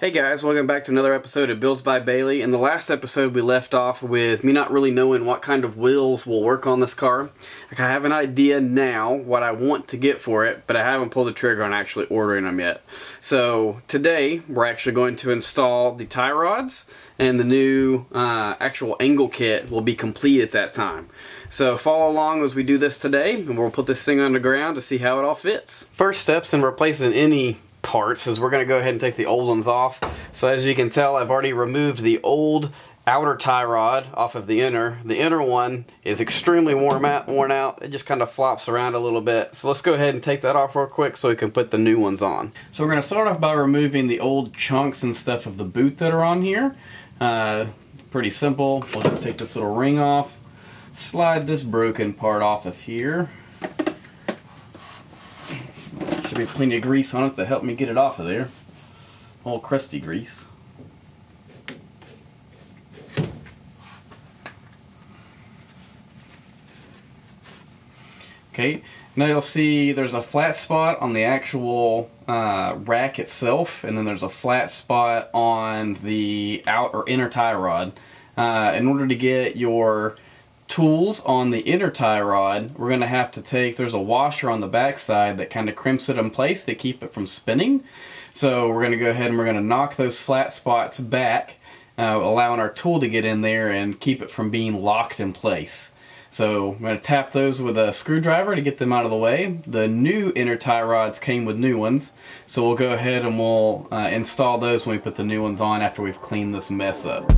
Hey guys, welcome back to another episode of Builds by Bailey. In the last episode we left off with me not really knowing what kind of wheels will work on this car. Like, I have an idea now what I want to get for it, but I haven't pulled the trigger on actually ordering them yet. So today we're actually going to install the tie rods, and the new actual angle kit will be complete at that time. So follow along as we do this today, and we'll put this thing on the ground to see how it all fits. First steps in replacing any parts is we're going to go ahead and take the old ones off. So as you can tell, I've already removed the old outer tie rod off of the inner. The inner one is extremely worn out. It just kind of flops around a little bit. So let's go ahead and take that off real quick so we can put the new ones on. So we're going to start off by removing the old chunks and stuff of the boot that are on here. Pretty simple. We'll just take this little ring off, slide this broken part off of here. Should be plenty of grease on it to help me get it off of there. All crusty grease. Okay, now you'll see there's a flat spot on the actual rack itself, and then there's a flat spot on the out or inner tie rod. In order to get your tools on the inner tie rod, we're going to have to take, there's a washer on the back side that kind of crimps it in place to keep it from spinning. So we're going to go ahead and we're going to knock those flat spots back, allowing our tool to get in there and keep it from being locked in place. So I'm going to tap those with a screwdriver to get them out of the way. The new inner tie rods came with new ones, so we'll go ahead and we'll install those when we put the new ones on after we've cleaned this mess up.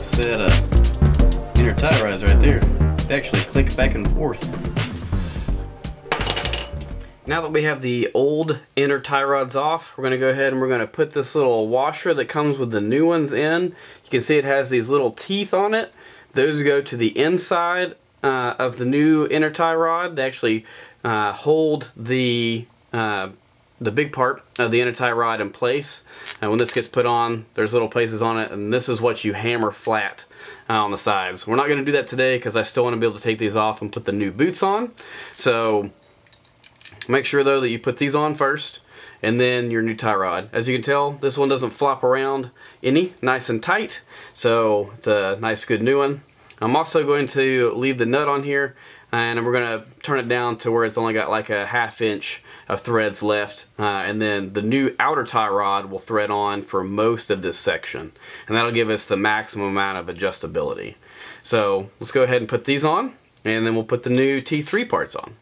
Set of inner tie rods right there. They actually click back and forth. Now that we have the old inner tie rods off, we're going to go ahead and we're going to put this little washer that comes with the new ones in. You can see it has these little teeth on it. Those go to the inside of the new inner tie rod. They actually hold the big part of the inner tie rod in place. And when this gets put on, there's little places on it, and this is what you hammer flat on the sides. We're not going to do that today because I still want to be able to take these off and put the new boots on. So make sure though that you put these on first and then your new tie rod. As you can tell, this one doesn't flop around any, nice and tight, so it's a nice good new one. I'm also going to leave the nut on here, and we're going to turn it down to where it's only got like a 1/2 inch of threads left, and then the new outer tie rod will thread on for most of this section, and that'll give us the maximum amount of adjustability. So let's go ahead and put these on, and then we'll put the new T3 parts on.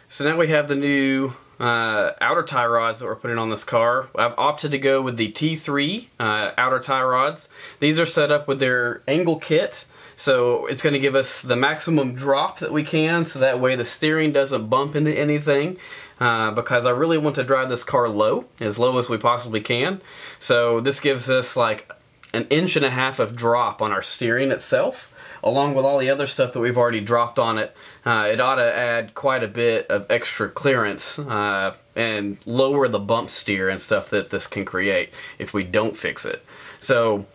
So now we have the new outer tie rods that we're putting on this car. I've opted to go with the T3 outer tie rods. These are set up with their angle kit, so it's going to give us the maximum drop that we can, so that way the steering doesn't bump into anything, because I really want to drive this car low as we possibly can. So this gives us like 1.5 inches of drop on our steering itself, along with all the other stuff that we've already dropped on it. It ought to add quite a bit of extra clearance and lower the bump steer and stuff that this can create if we don't fix it. So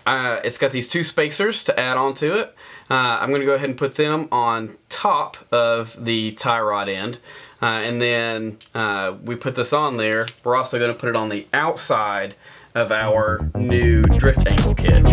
it's got these 2 spacers to add on to it. I'm going to go ahead and put them on top of the tie rod end, and then we put this on there. We're also going to put it on the outside of our new drift angle kit.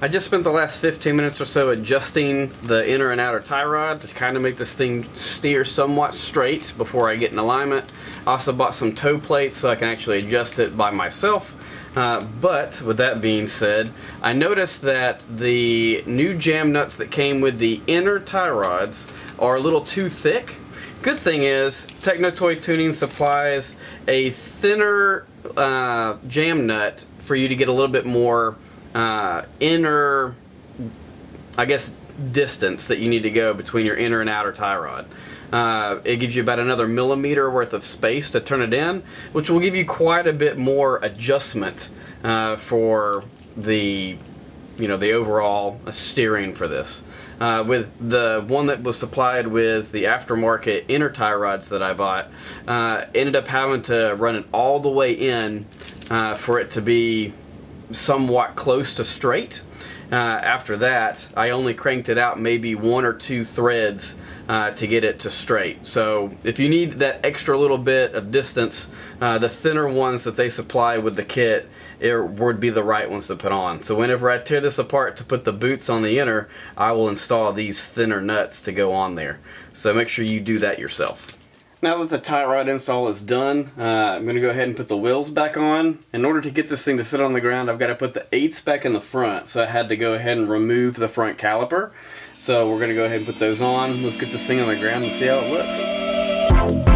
I just spent the last 15 minutes or so adjusting the inner and outer tie rod to kind of make this thing steer somewhat straight before I get in alignment. I also bought some toe plates so I can actually adjust it by myself. But with that being said, I noticed that the new jam nuts that came with the inner tie rods are a little too thick. Good thing is, Techno Toy Tuning supplies a thinner jam nut for you to get a little bit more inner, I guess, distance that you need to go between your inner and outer tie rod. It gives you about another millimeter worth of space to turn it in, which will give you quite a bit more adjustment for the, the overall steering for this. With the one that was supplied with the aftermarket inner tie rods that I bought, ended up having to run it all the way in for it to be somewhat close to straight. After that, I only cranked it out maybe 1 or 2 threads to get it to straight. So if you need that extra little bit of distance, the thinner ones that they supply with the kit would be the right ones to put on. So whenever I tear this apart to put the boots on the inner, I will install these thinner nuts to go on there. So make sure you do that yourself. Now that the tie rod install is done, I'm going to go ahead and put the wheels back on. In order to get this thing to sit on the ground, I've got to put the 8s back in the front, so I had to go ahead and remove the front caliper. So we're going to go ahead and put those on. Let's get this thing on the ground and see how it looks.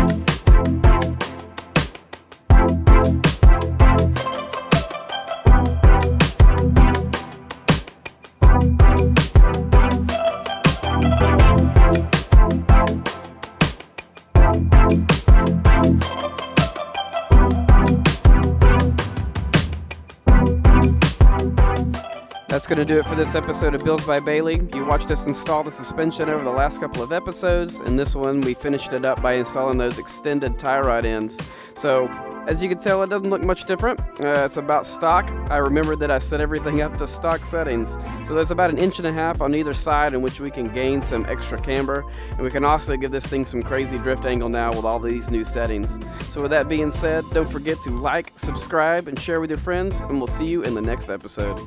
That's going to do it for this episode of Builds by Bailey. You watched us install the suspension over the last couple of episodes, and this one we finished it up by installing those extended tie rod ends. So, as you can tell, it doesn't look much different. It's about stock. I remembered that I set everything up to stock settings. So there's about 1.5 inches on either side in which we can gain some extra camber, and we can also give this thing some crazy drift angle now with all these new settings. So with that being said, don't forget to like, subscribe, and share with your friends, and we'll see you in the next episode.